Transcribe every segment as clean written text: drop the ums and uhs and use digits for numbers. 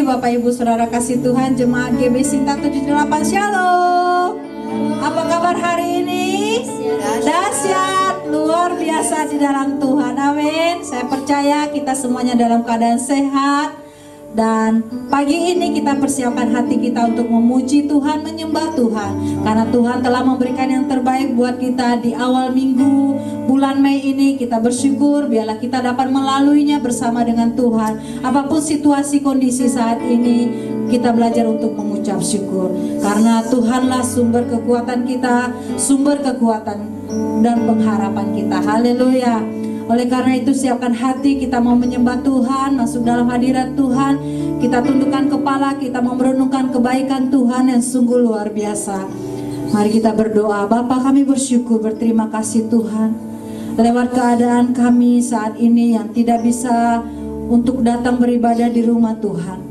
Bapak Ibu Saudara kasih Tuhan, jemaat GB Sinta 78 Shalom. Apa kabar hari ini? Dahsyat, luar biasa di dalam Tuhan. Amin. Saya percaya kita semuanya dalam keadaan sehat. Dan pagi ini kita persiapkan hati kita untuk memuji Tuhan, menyembah Tuhan. Karena Tuhan telah memberikan yang terbaik buat kita di awal minggu bulan Mei ini. Kita bersyukur biarlah kita dapat melaluinya bersama dengan Tuhan. Apapun situasi kondisi saat ini, kita belajar untuk mengucap syukur. Karena Tuhanlah sumber kekuatan kita, sumber kekuatan dan pengharapan kita. Haleluya. Oleh karena itu siapkan hati, kita mau menyembah Tuhan, masuk dalam hadirat Tuhan. Kita tundukkan kepala, kita mau merenungkan kebaikan Tuhan yang sungguh luar biasa. Mari kita berdoa. Bapa, kami bersyukur, berterima kasih Tuhan. Lewat keadaan kami saat ini yang tidak bisa untuk datang beribadah di rumah Tuhan,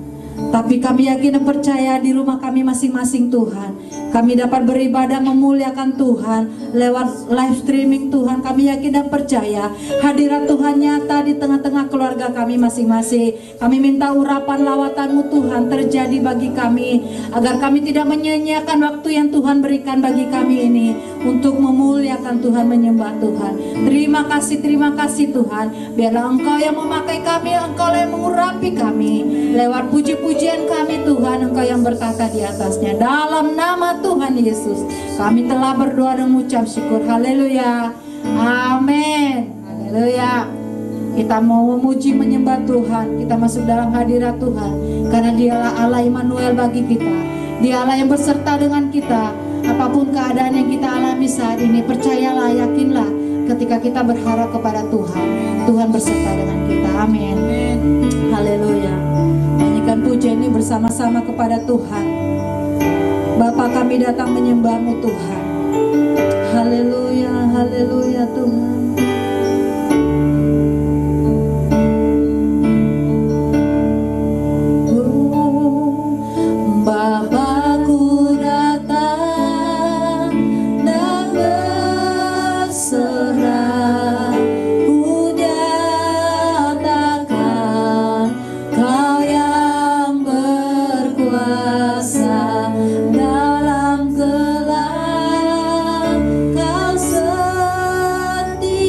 tapi kami yakin dan percaya di rumah kami masing-masing Tuhan, kami dapat beribadah memuliakan Tuhan lewat live streaming Tuhan. Kami yakin dan percaya hadirat Tuhan nyata di tengah-tengah keluarga kami masing-masing. Kami minta urapan lawatan-Mu Tuhan terjadi bagi kami, agar kami tidak menyia-nyiakan waktu yang Tuhan berikan bagi kami ini untuk memuliakan Tuhan, menyembah Tuhan. Terima kasih Tuhan. Biarlah Engkau yang memakai kami, Engkau yang mengurapi kami lewat puji-pujian kami Tuhan. Engkau yang bertata di atasnya. Dalam nama Tuhan Yesus kami telah berdoa dan mengucap syukur. Haleluya. Amin. Haleluya. Kita mau memuji, menyembah Tuhan. Kita masuk dalam hadirat Tuhan, karena Dialah Allah Immanuel bagi kita. Dialah yang berserta dengan kita. Apapun keadaan yang kita alami saat ini, percayalah, yakinlah, ketika kita berharap kepada Tuhan, Tuhan berserta dengan kita. Amin. Haleluya. Nyanyikan pujian ini bersama-sama kepada Tuhan. Bapa, kami datang menyembah-Mu Tuhan. Haleluya, haleluya Tuhan. Bapa-Ku datang dan berserah, Ku nyatakan Kau yang berkuasa dalam gelap, Kau sendiri.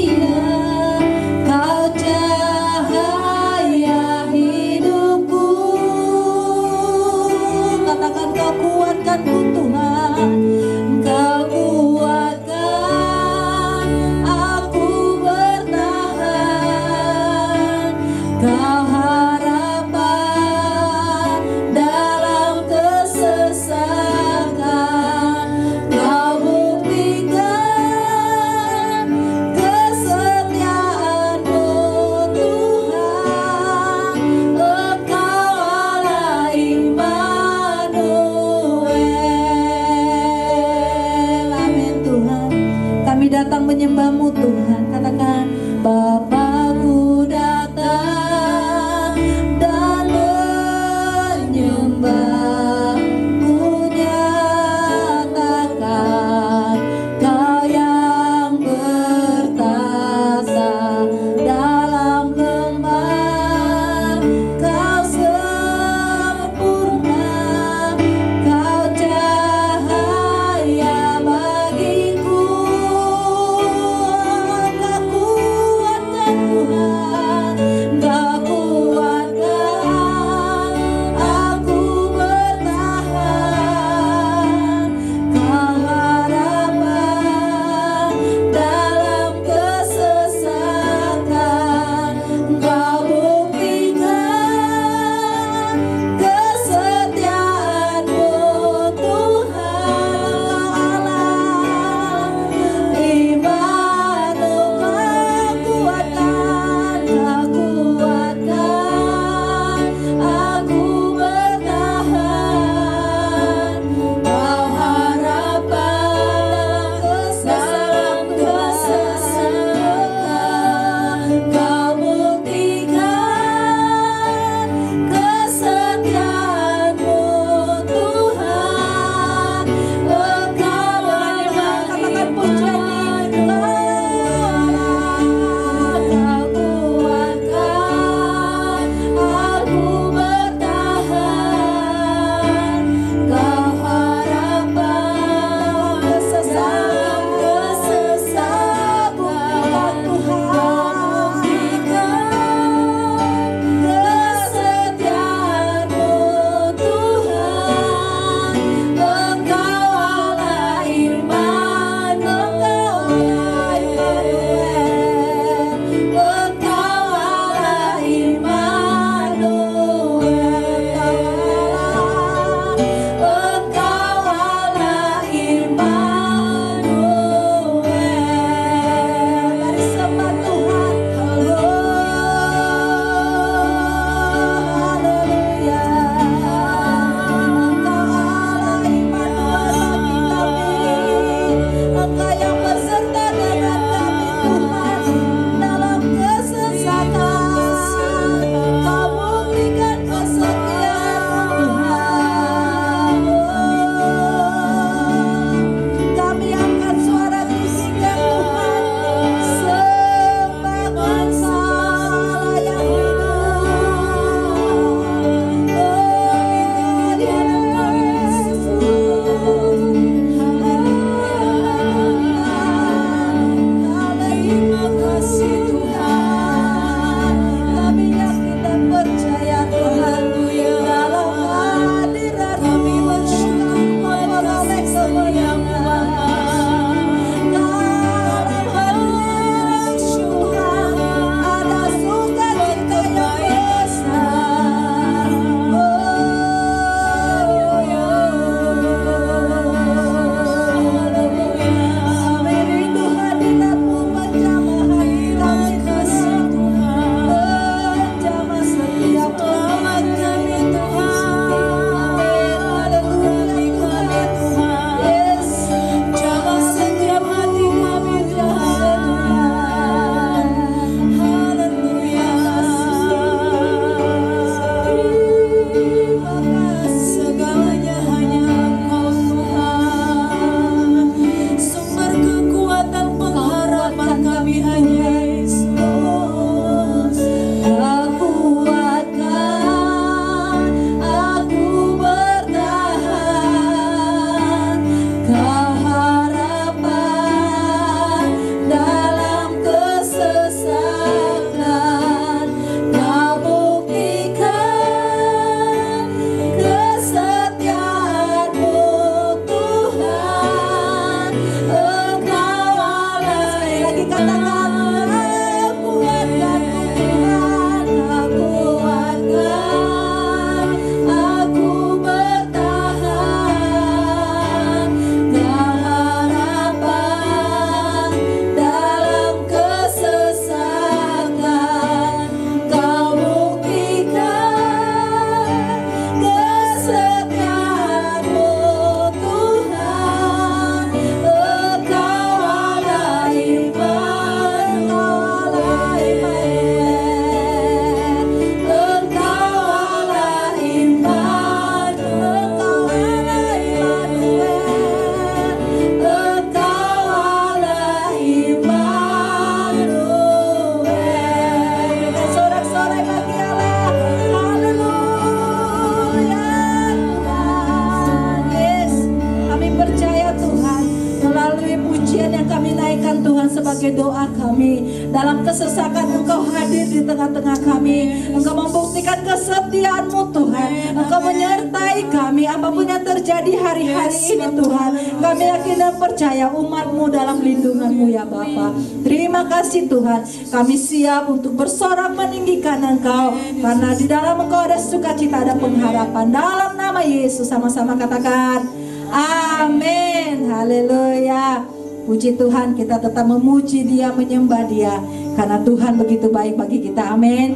sebagai doa kami. Dalam kesesakan Engkau hadir di tengah-tengah kami. Engkau membuktikan kesetiaan-Mu Tuhan. Engkau menyertai kami apapun yang terjadi hari-hari ini Tuhan. Kami yakin dan percaya umat-Mu dalam lindungan-Mu ya Bapa. Terima kasih Tuhan. Kami siap untuk bersorak meninggikan Engkau, karena di dalam Engkau ada sukacita, ada pengharapan. Dalam nama Yesus sama-sama katakan amin. Haleluya. Puji Tuhan, kita tetap memuji Dia, menyembah Dia, karena Tuhan begitu baik bagi kita. Amin.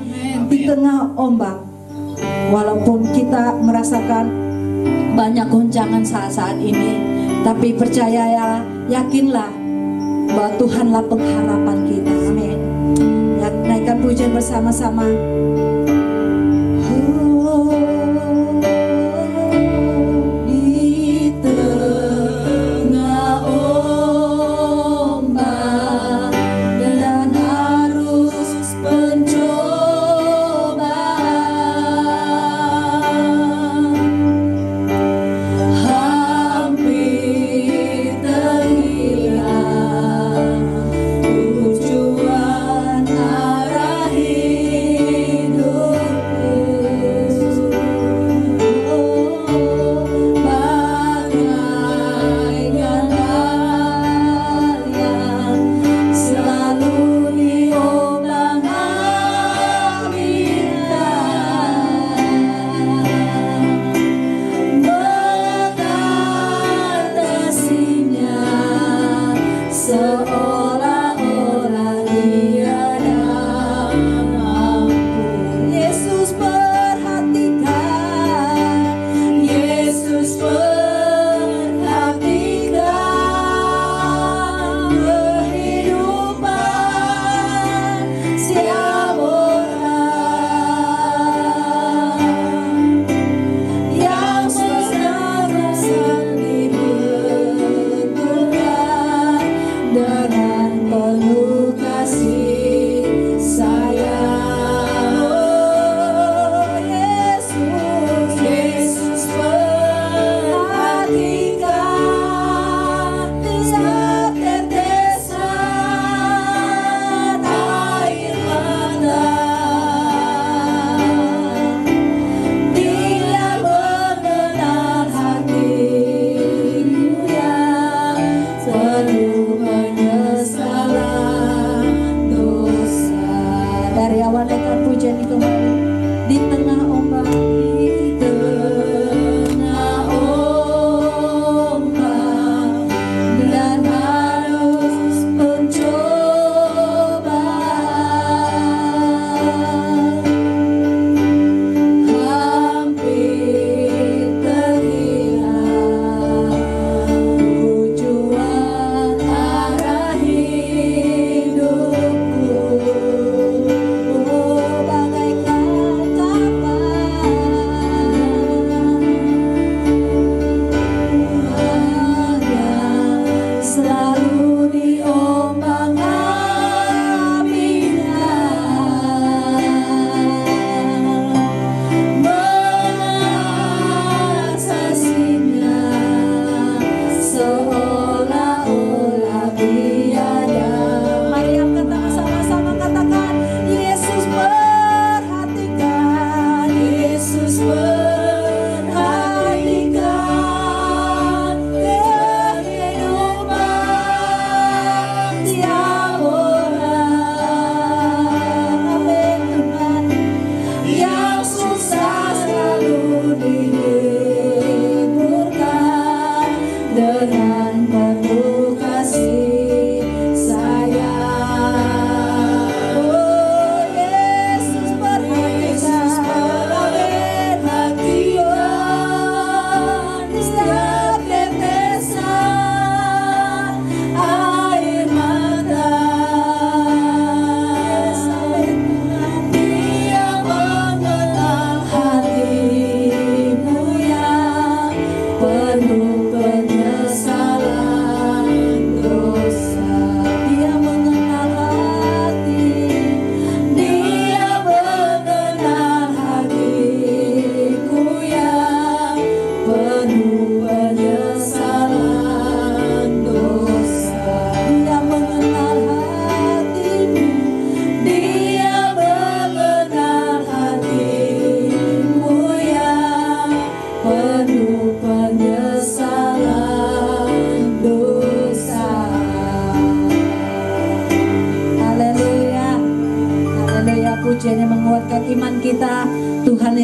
Di tengah ombak, walaupun kita merasakan banyak goncangan saat-saat ini, tapi percayalah, yakinlah bahwa Tuhanlah pengharapan kita. Amin. Ya, naikkan pujian bersama-sama. Tujuan arah hidup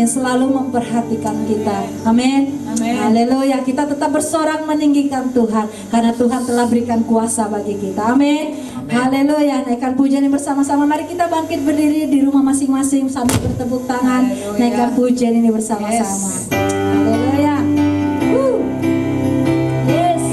yang selalu memperhatikan kita. Amin. Haleluya. Kita tetap bersorak meninggikan Tuhan karena Tuhan telah berikan kuasa bagi kita. Amin. Haleluya. Naikkan pujian ini bersama-sama. Mari kita bangkit berdiri di rumah masing-masing sambil bertepuk tangan. Naikkan pujian ini bersama-sama. Haleluya. Yes.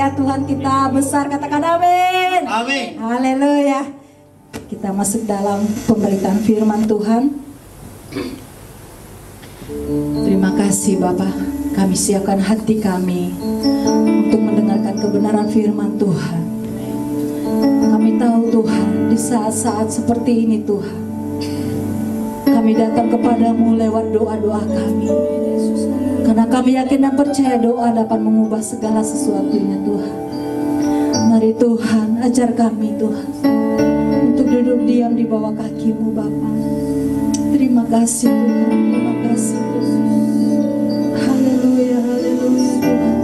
Tuhan kita besar, katakan amin. Amin. Haleluya. Kita masuk dalam pemberitaan firman Tuhan. Terima kasih Bapak, kami siapkan hati kami untuk mendengarkan kebenaran firman Tuhan. Kami tahu Tuhan, di saat-saat seperti ini Tuhan, kami datang kepadamu lewat doa-doa kami. Karena kami yakin dan percaya doa dapat mengubah segala sesuatunya Tuhan. Mari Tuhan, ajar kami Tuhan untuk duduk diam di bawah kaki-Mu Bapa. Terima kasih Tuhan, terima kasih Tuhan. Haleluya, haleluya Tuhan.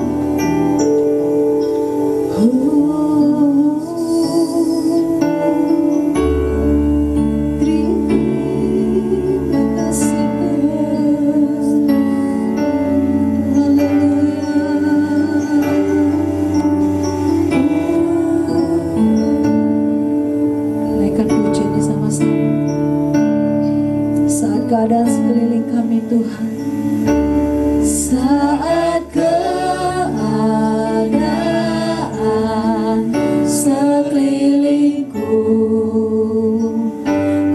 Keadaan sekeliling kami Tuhan, saat keadaan sekelilingku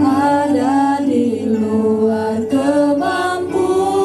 ada di luar kemampuanku,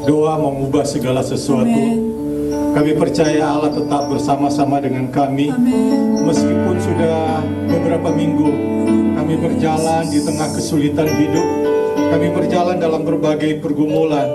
Doa mengubah segala sesuatu. Kami percaya Allah tetap bersama-sama dengan kami. Meskipun sudah beberapa minggu kami berjalan di tengah kesulitan hidup, kami berjalan dalam berbagai pergumulan,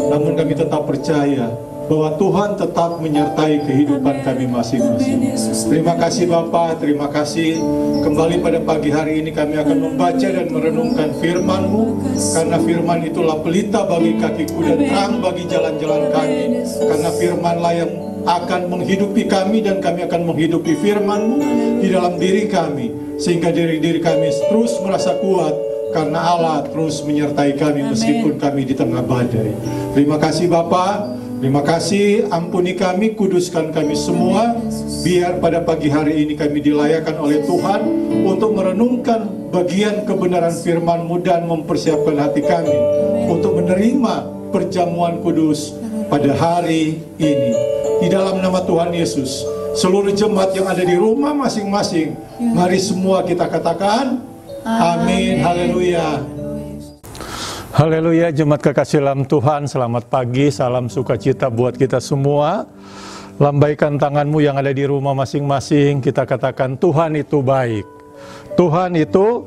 namun kami tetap percaya bahwa Tuhan tetap menyertai kehidupan kami masing-masing. Terima kasih Bapa, terima kasih. Kembali pada pagi hari ini kami akan membaca dan merenungkan firman-Mu, karena firman itulah pelita bagi kakiku dan terang bagi jalan-jalan kami. Karena firman-lah yang akan menghidupi kami dan kami akan menghidupi firman-Mu di dalam diri kami, sehingga diri kami terus merasa kuat karena Allah terus menyertai kami meskipun kami di tengah badai. Terima kasih Bapa. Terima kasih, ampuni kami, kuduskan kami semua. Biar pada pagi hari ini kami dilayakkan oleh Tuhan untuk merenungkan bagian kebenaran firman-Mu dan mempersiapkan hati kami untuk menerima perjamuan kudus pada hari ini. Di dalam nama Tuhan Yesus, seluruh jemaat yang ada di rumah masing-masing, mari semua kita katakan, amin, haleluya. Haleluya, jemaat kekasih dalam Tuhan, selamat pagi, salam sukacita buat kita semua. Lambaikan tanganmu yang ada di rumah masing-masing, kita katakan Tuhan itu baik. Tuhan itu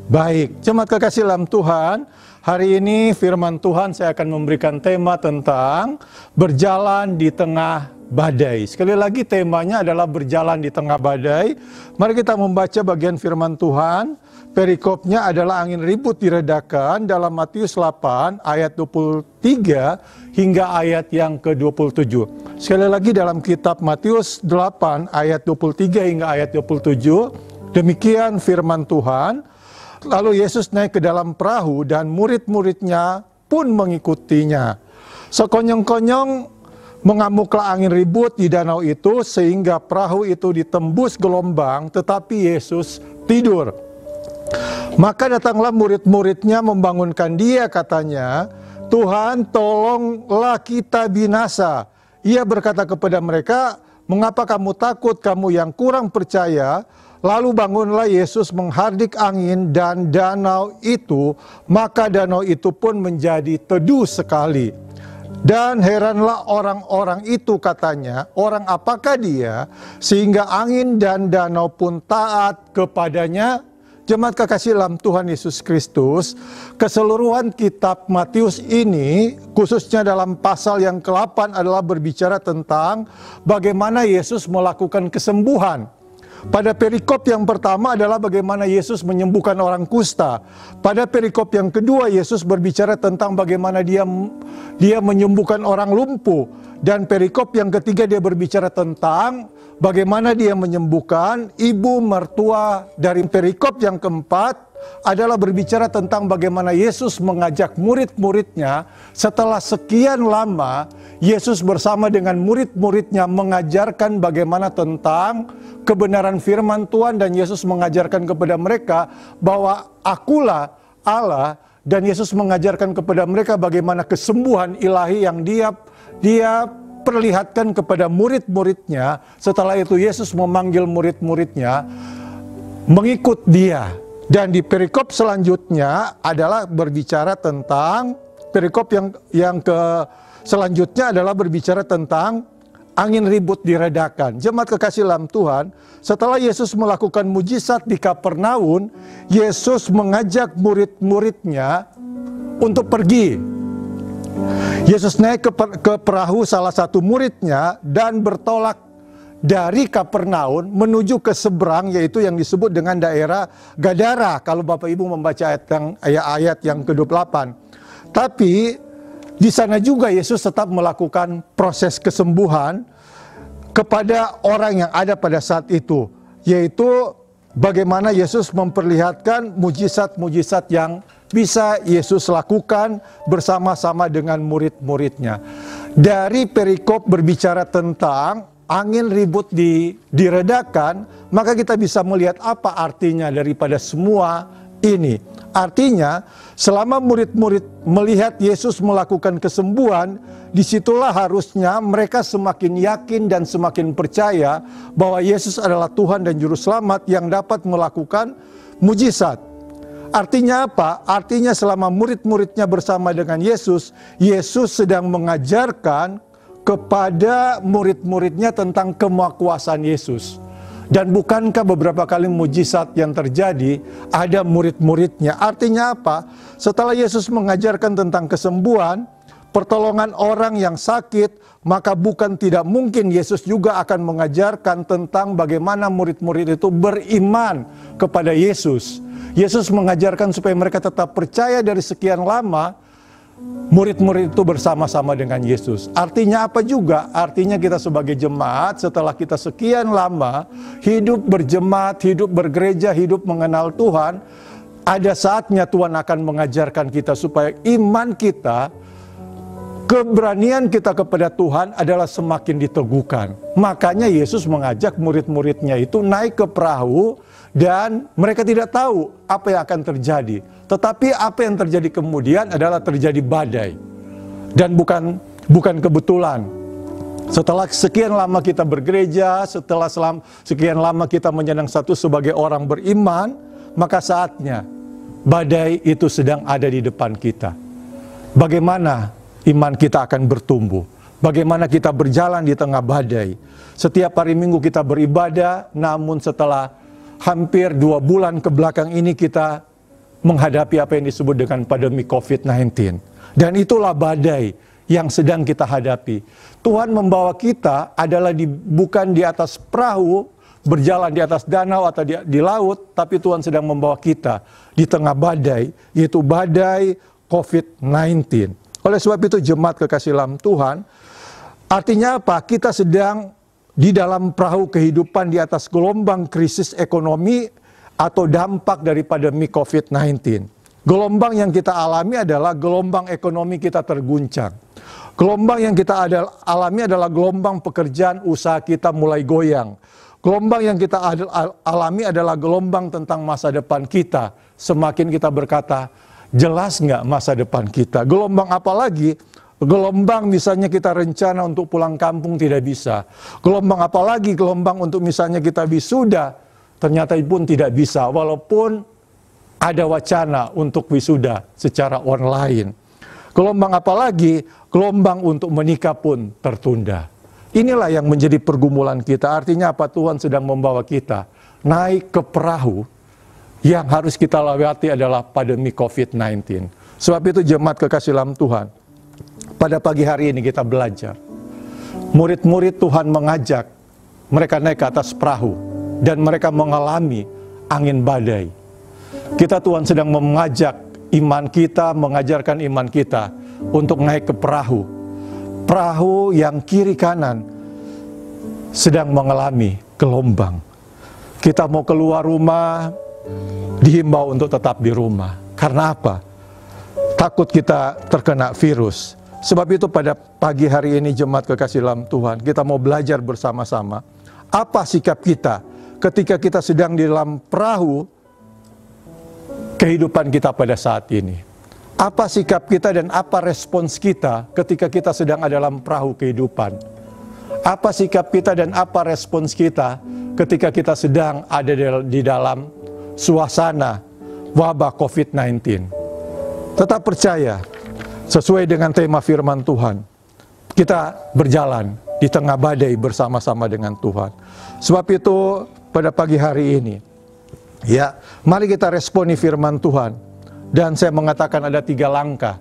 baik. Jemaat kekasih dalam Tuhan, hari ini firman Tuhan saya akan memberikan tema tentang berjalan di tengah badai. Sekali lagi temanya adalah berjalan di tengah badai. Mari kita membaca bagian firman Tuhan. Perikopnya adalah angin ribut diredakan dalam Matius 8 ayat 23 hingga ayat yang ke-27. Sekali lagi dalam kitab Matius 8 ayat 23 hingga ayat 27, demikian firman Tuhan. Lalu Yesus naik ke dalam perahu dan murid-muridnya pun mengikutinya. Sekonyong-konyong mengamuklah angin ribut di danau itu sehingga perahu itu ditembus gelombang, tetapi Yesus tidur. Maka datanglah murid-muridnya membangunkan dia, katanya, Tuhan, tolonglah kita binasa. Ia berkata kepada mereka, mengapa kamu takut, kamu yang kurang percaya? Lalu bangunlah Yesus menghardik angin dan danau itu, maka danau itu pun menjadi teduh sekali. Dan heranlah orang-orang itu, katanya, orang apakah dia, sehingga angin dan danau pun taat kepadanya? Jemaat kekasih dalam Tuhan Yesus Kristus, keseluruhan kitab Matius ini, khususnya dalam pasal yang ke-8 adalah berbicara tentang bagaimana Yesus melakukan kesembuhan. Pada perikop yang pertama adalah bagaimana Yesus menyembuhkan orang kusta. Pada perikop yang kedua, Yesus berbicara tentang bagaimana dia menyembuhkan orang lumpuh. Dan perikop yang ketiga dia berbicara tentang bagaimana dia menyembuhkan ibu mertua. Dari perikop yang keempat adalah berbicara tentang bagaimana Yesus mengajak murid-muridnya. Setelah sekian lama, Yesus bersama dengan murid-muridnya mengajarkan bagaimana tentang kebenaran firman Tuhan. Dan Yesus mengajarkan kepada mereka bahwa akulah Allah. Dan Yesus mengajarkan kepada mereka bagaimana kesembuhan ilahi yang dia perlihatkan kepada murid-muridnya. Setelah itu Yesus memanggil murid-muridnya mengikut dia. Dan di perikop selanjutnya adalah berbicara tentang perikop selanjutnya adalah berbicara tentang angin ribut diredakan. Jemaat kekasih dalam Tuhan, setelah Yesus melakukan mujizat di Kapernaum, Yesus mengajak murid-muridnya untuk pergi. Yesus naik ke perahu salah satu muridnya dan bertolak dari Kapernaum menuju ke seberang, yaitu yang disebut dengan daerah Gadara, kalau Bapak Ibu membaca ayat yang ke-28. Tapi di sana juga Yesus tetap melakukan proses kesembuhan kepada orang yang ada pada saat itu, yaitu bagaimana Yesus memperlihatkan mujizat-mujizat yang bisa Yesus lakukan bersama-sama dengan murid-muridnya. Dari perikop berbicara tentang angin ribut diredakan, maka kita bisa melihat apa artinya daripada semua ini. Artinya, selama murid-murid melihat Yesus melakukan kesembuhan, disitulah harusnya mereka semakin yakin dan semakin percaya bahwa Yesus adalah Tuhan dan Juru Selamat yang dapat melakukan mujizat. Artinya apa? Artinya selama murid-muridnya bersama dengan Yesus, Yesus sedang mengajarkan kepada murid-muridnya tentang kemahakuasaan Yesus. Dan bukankah beberapa kali mujizat yang terjadi ada murid-muridnya? Artinya apa? Setelah Yesus mengajarkan tentang kesembuhan, pertolongan orang yang sakit, maka bukan tidak mungkin Yesus juga akan mengajarkan tentang bagaimana murid-murid itu beriman kepada Yesus. Yesus mengajarkan supaya mereka tetap percaya dari sekian lama, murid-murid itu bersama-sama dengan Yesus. Artinya apa juga? Artinya kita sebagai jemaat setelah kita sekian lama hidup berjemaat, hidup bergereja, hidup mengenal Tuhan, ada saatnya Tuhan akan mengajarkan kita supaya iman kita, keberanian kita kepada Tuhan adalah semakin diteguhkan. Makanya Yesus mengajak murid-muridnya itu naik ke perahu dan mereka tidak tahu apa yang akan terjadi. Tetapi apa yang terjadi kemudian adalah terjadi badai. Dan bukan kebetulan. Setelah sekian lama kita bergereja, setelah sekian lama kita menyandang status sebagai orang beriman, maka saatnya badai itu sedang ada di depan kita. Bagaimana iman kita akan bertumbuh? Bagaimana kita berjalan di tengah badai? Setiap hari Minggu kita beribadah, namun setelah hampir 2 bulan ke belakang ini kita menghadapi apa yang disebut dengan pandemi COVID-19. Dan itulah badai yang sedang kita hadapi. Tuhan membawa kita adalah bukan di atas perahu, berjalan di atas danau atau di laut, tapi Tuhan sedang membawa kita di tengah badai, yaitu badai COVID-19. Oleh sebab itu jemaat kekasih dalam Tuhan, artinya apa? Kita sedang di dalam perahu kehidupan di atas gelombang krisis ekonomi atau dampak dari pandemi COVID-19. Gelombang yang kita alami adalah gelombang ekonomi kita terguncang. Gelombang yang kita alami adalah gelombang pekerjaan usaha kita mulai goyang. Gelombang yang kita alami adalah gelombang tentang masa depan kita. Semakin kita berkata, jelas nggak masa depan kita? Gelombang apa lagi? Gelombang misalnya kita rencana untuk pulang kampung tidak bisa. Gelombang apa lagi? Gelombang untuk misalnya kita wisuda, ternyata pun tidak bisa. Walaupun ada wacana untuk wisuda secara online. Gelombang apa lagi? Gelombang untuk menikah pun tertunda. Inilah yang menjadi pergumulan kita. Artinya apa? Tuhan sedang membawa kita naik ke perahu yang harus kita lewati adalah pandemi COVID-19. Sebab itu jemaat kekasih dalam Tuhan, pada pagi hari ini kita belajar. Murid-murid Tuhan mengajak mereka naik ke atas perahu dan mereka mengalami angin badai. Kita Tuhan sedang mengajak iman kita, mengajarkan iman kita untuk naik ke perahu. Perahu yang kiri kanan sedang mengalami gelombang. Kita mau keluar rumah, dihimbau untuk tetap di rumah. Karena apa? Takut kita terkena virus. Sebab itu pada pagi hari ini jemaat kekasih dalam Tuhan, kita mau belajar bersama-sama. Apa sikap kita ketika kita sedang di dalam perahu kehidupan kita pada saat ini? Apa sikap kita dan apa respons kita ketika kita sedang ada dalam perahu kehidupan? Apa sikap kita dan apa respons kita ketika kita sedang ada di dalam suasana wabah COVID-19? Tetap percaya, sesuai dengan tema firman Tuhan, kita berjalan di tengah badai bersama-sama dengan Tuhan. Sebab itu pada pagi hari ini, ya, mari kita responi firman Tuhan. Dan saya mengatakan ada 3 langkah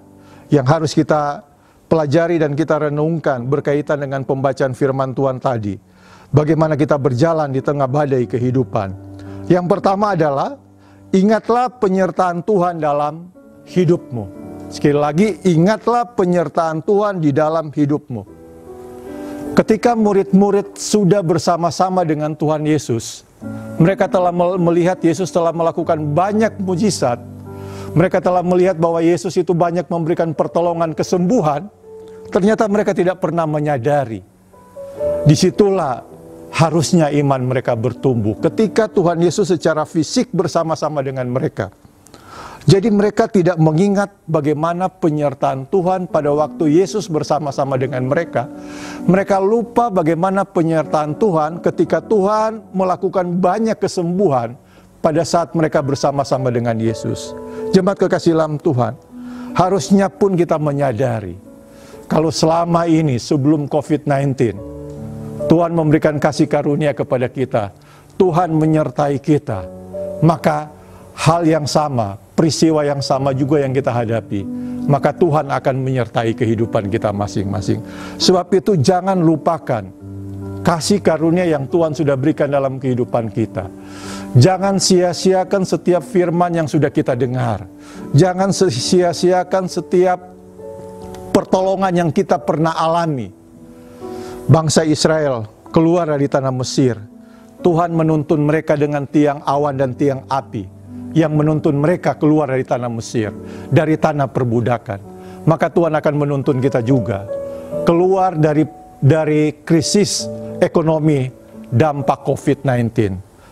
yang harus kita pelajari dan kita renungkan berkaitan dengan pembacaan firman Tuhan tadi. Bagaimana kita berjalan di tengah badai kehidupan. Yang pertama adalah, ingatlah penyertaan Tuhan dalam hidupmu. Sekali lagi, ingatlah penyertaan Tuhan di dalam hidupmu. Ketika murid-murid sudah bersama-sama dengan Tuhan Yesus, mereka telah melihat Yesus telah melakukan banyak mujizat. Mereka telah melihat bahwa Yesus itu banyak memberikan pertolongan kesembuhan. Ternyata mereka tidak pernah menyadari. Disitulah harusnya iman mereka bertumbuh. Ketika Tuhan Yesus secara fisik bersama-sama dengan mereka. Jadi mereka tidak mengingat bagaimana penyertaan Tuhan pada waktu Yesus bersama-sama dengan mereka. Mereka lupa bagaimana penyertaan Tuhan ketika Tuhan melakukan banyak kesembuhan pada saat mereka bersama-sama dengan Yesus. Jemaat kekasih dalam Tuhan, harusnya pun kita menyadari kalau selama ini sebelum COVID-19, Tuhan memberikan kasih karunia kepada kita, Tuhan menyertai kita, maka hal yang sama, peristiwa yang sama juga yang kita hadapi, maka Tuhan akan menyertai kehidupan kita masing-masing. Sebab itu jangan lupakan kasih karunia yang Tuhan sudah berikan dalam kehidupan kita. Jangan sia-siakan setiap firman yang sudah kita dengar. Jangan sia-siakan setiap pertolongan yang kita pernah alami. Bangsa Israel keluar dari tanah Mesir. Tuhan menuntun mereka dengan tiang awan dan tiang api yang menuntun mereka keluar dari tanah Mesir, dari tanah perbudakan. Maka Tuhan akan menuntun kita juga keluar dari krisis ekonomi dampak COVID-19.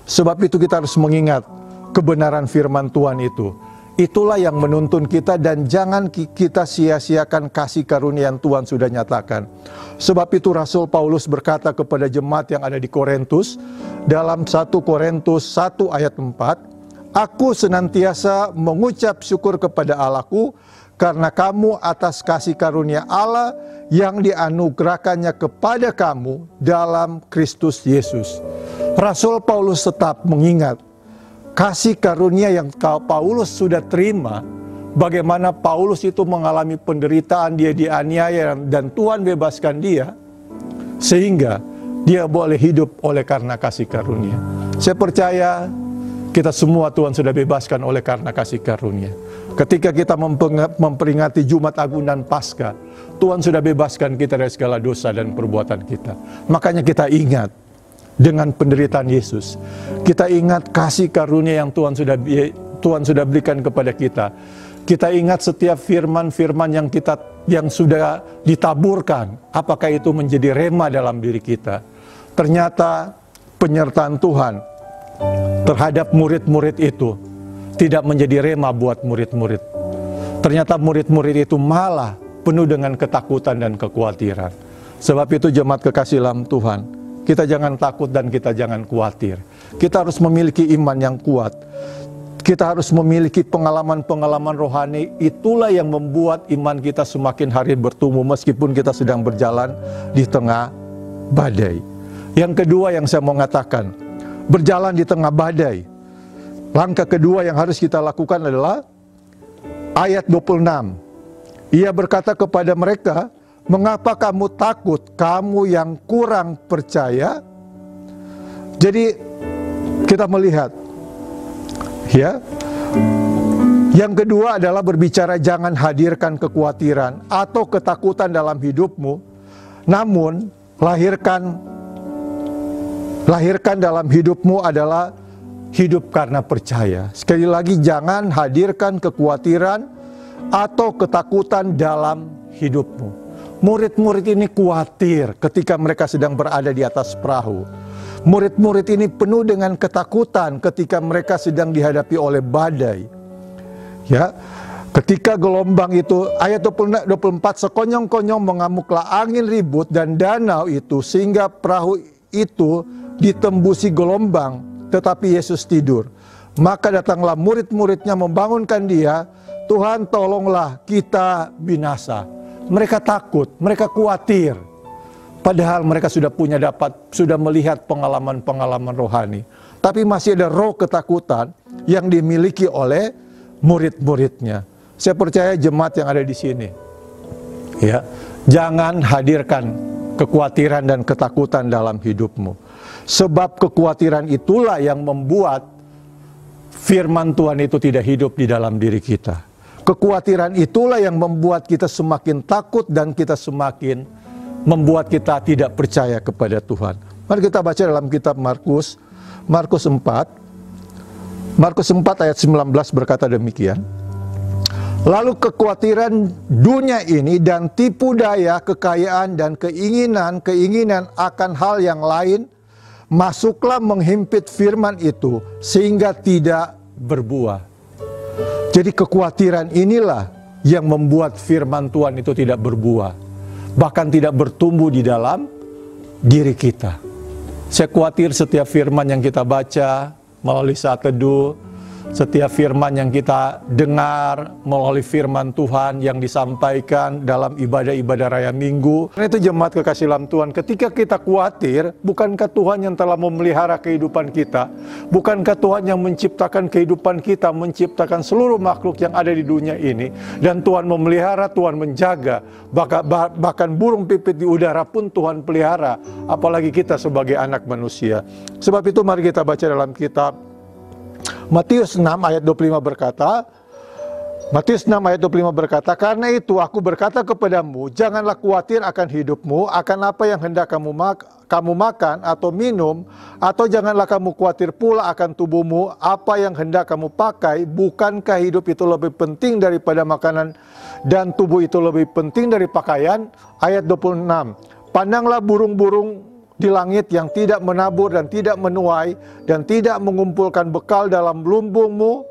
Sebab itu kita harus mengingat kebenaran firman Tuhan itu. Itulah yang menuntun kita, dan jangan kita sia-siakan kasih karunia yang Tuhan sudah nyatakan. Sebab itu Rasul Paulus berkata kepada jemaat yang ada di Korintus dalam 1 Korintus 1 ayat 4, "Aku senantiasa mengucap syukur kepada Allahku karena kamu atas kasih karunia Allah yang dianugerahkannya kepada kamu dalam Kristus Yesus." Rasul Paulus tetap mengingat kasih karunia yang Paulus sudah terima, bagaimana Paulus itu mengalami penderitaan, dia dianiaya dan Tuhan bebaskan dia, sehingga dia boleh hidup oleh karena kasih karunia. Saya percaya kita semua Tuhan sudah bebaskan oleh karena kasih karunia. Ketika kita memperingati Jumat Agung dan Paskah, Tuhan sudah bebaskan kita dari segala dosa dan perbuatan kita. Makanya kita ingat dengan penderitaan Yesus. Kita ingat kasih karunia yang Tuhan sudah berikan kepada kita. Kita ingat setiap firman-firman yang sudah ditaburkan, apakah itu menjadi rema dalam diri kita. Ternyata penyertaan Tuhan terhadap murid-murid itu tidak menjadi rema buat murid-murid. Ternyata murid-murid itu malah penuh dengan ketakutan dan kekhawatiran. Sebab itu jemaat kekasih dalam Tuhan, kita jangan takut dan kita jangan khawatir. Kita harus memiliki iman yang kuat. Kita harus memiliki pengalaman-pengalaman rohani. Itulah yang membuat iman kita semakin hari bertumbuh meskipun kita sedang berjalan di tengah badai. Yang kedua yang saya mau katakan, berjalan di tengah badai. Langkah kedua yang harus kita lakukan adalah ayat 26. Ia berkata kepada mereka, "Mengapa kamu takut, kamu yang kurang percaya?" Jadi kita melihat, ya. Yang kedua adalah berbicara jangan hadirkan kekhawatiran atau ketakutan dalam hidupmu, namun lahirkan dalam hidupmu adalah hidup karena percaya. Sekali lagi, jangan hadirkan kekhawatiran atau ketakutan dalam hidupmu. Murid-murid ini khawatir ketika mereka sedang berada di atas perahu. Murid-murid ini penuh dengan ketakutan ketika mereka sedang dihadapi oleh badai. Ya, ketika gelombang itu, ayat 24, "Sekonyong-konyong mengamuklah angin ribut dan danau itu sehingga perahu itu ditembusi gelombang, tetapi Yesus tidur. Maka datanglah murid-muridnya membangunkan dia, 'Tuhan, tolonglah, kita binasa.'" Mereka takut, mereka khawatir. Padahal mereka sudah melihat pengalaman-pengalaman rohani. Tapi masih ada roh ketakutan yang dimiliki oleh murid-muridnya. Saya percaya jemaat yang ada di sini, ya, jangan hadirkan kekhawatiran dan ketakutan dalam hidupmu. Sebab kekhawatiran itulah yang membuat firman Tuhan itu tidak hidup di dalam diri kita. Kekhawatiran itulah yang membuat kita semakin takut dan kita semakin membuat kita tidak percaya kepada Tuhan. Mari kita baca dalam kitab Markus 4. Markus 4 ayat 19 berkata demikian. "Lalu kekhawatiran dunia ini dan tipu daya, kekayaan dan keinginan akan hal yang lain masuklah menghimpit firman itu sehingga tidak berbuah." Jadi kekhawatiran inilah yang membuat firman Tuhan itu tidak berbuah, bahkan tidak bertumbuh di dalam diri kita. Saya khawatir setiap firman yang kita baca, melalui saat teduh, setiap firman yang kita dengar melalui firman Tuhan yang disampaikan dalam ibadah-ibadah raya minggu. Karena itu jemaat kekasih dalam Tuhan, ketika kita khawatir, bukankah Tuhan yang telah memelihara kehidupan kita? Bukankah Tuhan yang menciptakan kehidupan kita, menciptakan seluruh makhluk yang ada di dunia ini? Dan Tuhan memelihara, Tuhan menjaga. Bahkan burung pipit di udara pun Tuhan pelihara. Apalagi kita sebagai anak manusia. Sebab itu mari kita baca dalam kitab Matius 6 ayat 25 berkata, Matius 6 ayat 25 berkata, karena itu aku berkata kepadamu, janganlah khawatir akan hidupmu, akan apa yang hendak kamu makan atau minum, atau janganlah kamu khawatir pula akan tubuhmu, apa yang hendak kamu pakai. Bukankah hidup itu lebih penting daripada makanan, dan tubuh itu lebih penting dari pakaian? Ayat 26, pandanglah burung-burung di langit yang tidak menabur dan tidak menuai dan tidak mengumpulkan bekal dalam lumbung,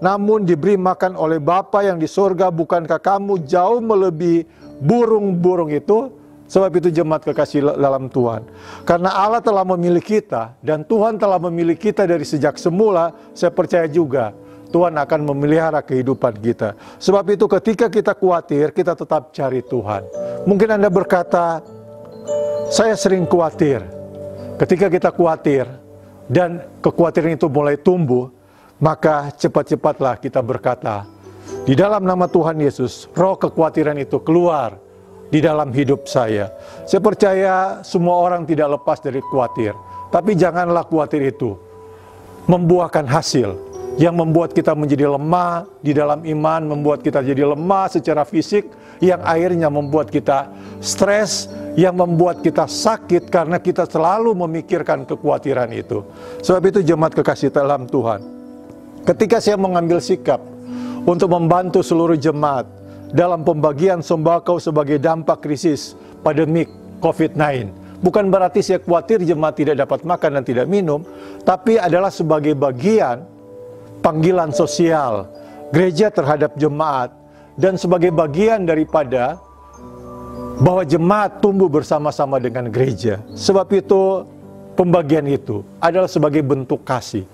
namun diberi makan oleh Bapa yang di sorga. Bukankah kamu jauh melebihi burung-burung itu? Sebab itu jemaat kekasih dalam Tuhan, karena Allah telah memilih kita dan Tuhan telah memilih kita dari sejak semula, saya percaya juga Tuhan akan memelihara kehidupan kita. Sebab itu ketika kita khawatir, kita tetap cari Tuhan. Mungkin Anda berkata, saya sering khawatir. Ketika kita khawatir dan kekhawatiran itu mulai tumbuh, maka cepat-cepatlah kita berkata, di dalam nama Tuhan Yesus, roh kekhawatiran itu keluar di dalam hidup saya. Saya percaya semua orang tidak lepas dari khawatir. Tapi janganlah khawatir itu membuahkan hasil yang membuat kita menjadi lemah di dalam iman, membuat kita jadi lemah secara fisik, yang akhirnya membuat kita stres, yang membuat kita sakit karena kita selalu memikirkan kekhawatiran itu. Sebab itu jemaat kekasih dalam Tuhan, ketika saya mengambil sikap untuk membantu seluruh jemaat dalam pembagian sembako sebagai dampak krisis pandemik COVID-19, bukan berarti saya khawatir jemaat tidak dapat makan dan tidak minum, tapi adalah sebagai bagian panggilan sosial gereja terhadap jemaat, dan sebagai bagian daripada bahwa jemaat tumbuh bersama-sama dengan gereja. Sebab itu pembagian itu adalah sebagai bentuk kasih.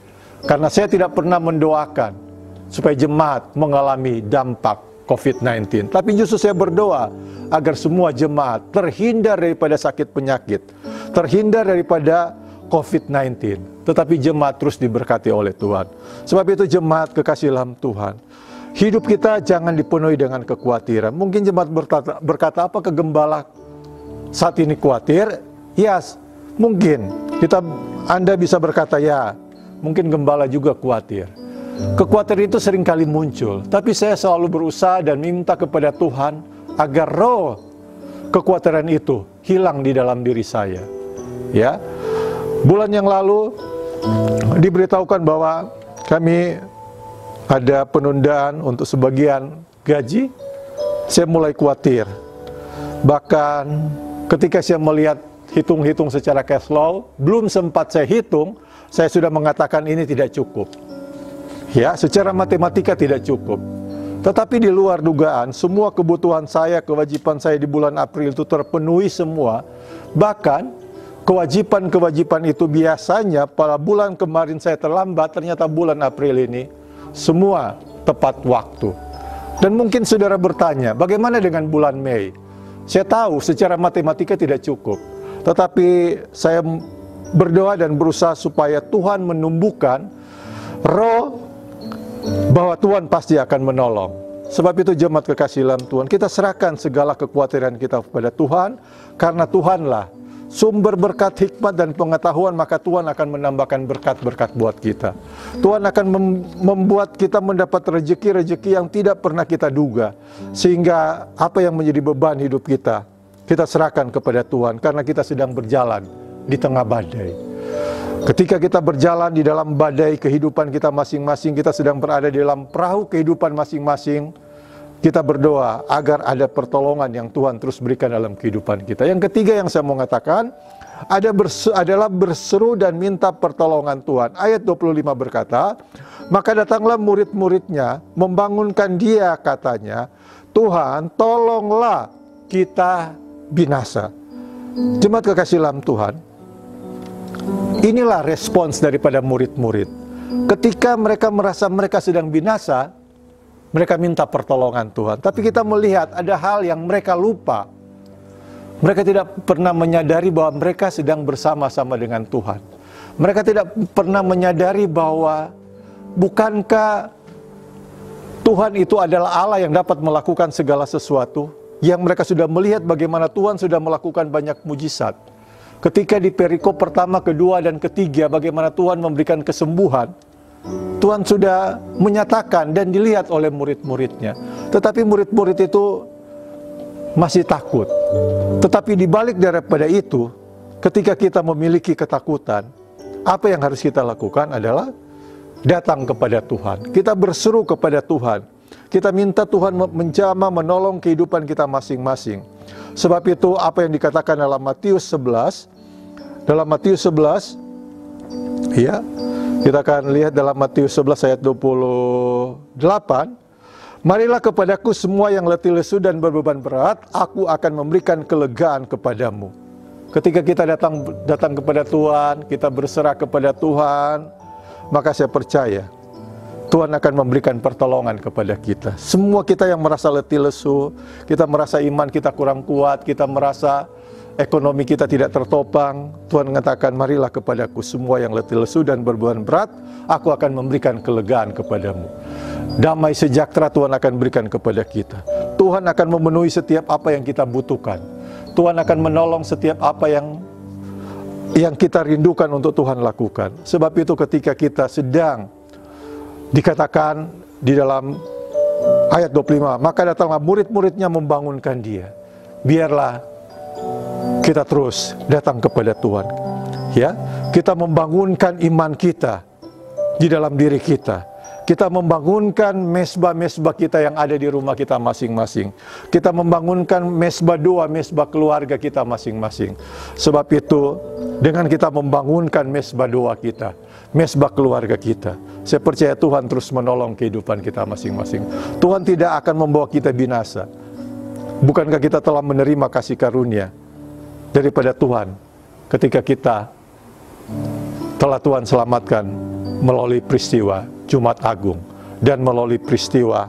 Karena saya tidak pernah mendoakan supaya jemaat mengalami dampak COVID-19. Tapi justru saya berdoa agar semua jemaat terhindar daripada sakit penyakit, terhindar daripada COVID-19. Tetapi jemaat terus diberkati oleh Tuhan. Sebab itu jemaat kekasih dalam Tuhan, hidup kita jangan dipenuhi dengan kekhawatiran. Mungkin jemaat berkata, apakah gembala saat ini khawatir? Yes, mungkin. Anda bisa berkata, ya, mungkin gembala juga khawatir. Kekhawatiran itu seringkali muncul. Tapi saya selalu berusaha dan minta kepada Tuhan agar roh kekhawatiran itu hilang di dalam diri saya. Ya, bulan yang lalu diberitahukan bahwa kami ada penundaan untuk sebagian gaji. Saya mulai khawatir. Bahkan ketika saya melihat hitung-hitung secara cash flow, belum sempat saya hitung, saya sudah mengatakan ini tidak cukup. Ya, secara matematika tidak cukup. Tetapi di luar dugaan, semua kebutuhan saya, kewajiban saya di bulan April itu terpenuhi semua. Bahkan kewajiban-kewajiban itu biasanya pada bulan kemarin saya terlambat, ternyata bulan April ini semua tepat waktu. Dan mungkin saudara bertanya, bagaimana dengan bulan Mei? Saya tahu secara matematika tidak cukup, tetapi saya berdoa dan berusaha supaya Tuhan menumbuhkan roh bahwa Tuhan pasti akan menolong. Sebab itu jemaat kekasih dalam Tuhan, kita serahkan segala kekhawatiran kita kepada Tuhan, karena Tuhanlah sumber berkat, hikmat dan pengetahuan, maka Tuhan akan menambahkan berkat-berkat buat kita. Tuhan akan membuat kita mendapat rezeki-rezeki yang tidak pernah kita duga. Sehingga apa yang menjadi beban hidup kita, kita serahkan kepada Tuhan, karena kita sedang berjalan di tengah badai. Ketika kita berjalan di dalam badai kehidupan kita masing-masing, kita sedang berada di dalam perahu kehidupan masing-masing, kita berdoa agar ada pertolongan yang Tuhan terus berikan dalam kehidupan kita. Yang ketiga yang saya mau katakan adalah berseru dan minta pertolongan Tuhan. Ayat 25 berkata, maka datanglah murid-muridnya membangunkan dia, katanya, Tuhan tolonglah kita binasa. Jemaat kekasih dalam Tuhan, inilah respons daripada murid-murid. Ketika mereka merasa mereka sedang binasa, mereka minta pertolongan Tuhan. Tapi kita melihat ada hal yang mereka lupa. Mereka tidak pernah menyadari bahwa mereka sedang bersama-sama dengan Tuhan. Mereka tidak pernah menyadari bahwa bukankah Tuhan itu adalah Allah yang dapat melakukan segala sesuatu. Yang mereka sudah melihat bagaimana Tuhan sudah melakukan banyak mujizat. Ketika di perikop pertama, kedua, dan ketiga, bagaimana Tuhan memberikan kesembuhan, Tuhan sudah menyatakan dan dilihat oleh murid-muridnya. Tetapi murid-murid itu masih takut. Tetapi dibalik daripada itu, ketika kita memiliki ketakutan, apa yang harus kita lakukan adalah datang kepada Tuhan. Kita berseru kepada Tuhan. Kita minta Tuhan menjamah, menolong kehidupan kita masing-masing. Sebab itu apa yang dikatakan dalam Matius 11, ya, kita akan lihat dalam Matius 11 ayat 28. Marilah kepadaku semua yang letih lesu dan berbeban berat, aku akan memberikan kelegaan kepadamu. Ketika kita datang kepada Tuhan, kita berserah kepada Tuhan, maka saya percaya Tuhan akan memberikan pertolongan kepada kita. Semua kita yang merasa letih lesu, kita merasa iman kita kurang kuat, kita merasa ekonomi kita tidak tertopang, Tuhan mengatakan, marilah kepadaku semua yang letih lesu dan berbeban berat, aku akan memberikan kelegaan kepadamu. Damai sejahtera Tuhan akan berikan kepada kita. Tuhan akan memenuhi setiap apa yang kita butuhkan. Tuhan akan menolong setiap apa yang kita rindukan untuk Tuhan lakukan. Sebab itu ketika kita sedang dikatakan di dalam ayat 25, maka datanglah murid-muridnya membangunkan dia. Biarlah kita terus datang kepada Tuhan. Ya, kita membangunkan iman kita di dalam diri kita. Kita membangunkan mesbah-mesbah kita yang ada di rumah kita masing-masing. Kita membangunkan mesbah doa, mesbah keluarga kita masing-masing. Sebab itu, dengan kita membangunkan mesbah doa kita, mesbah keluarga kita, saya percaya Tuhan terus menolong kehidupan kita masing-masing. Tuhan tidak akan membawa kita binasa. Bukankah kita telah menerima kasih karunia daripada Tuhan ketika kita telah Tuhan selamatkan melalui peristiwa Jumat Agung dan melalui peristiwa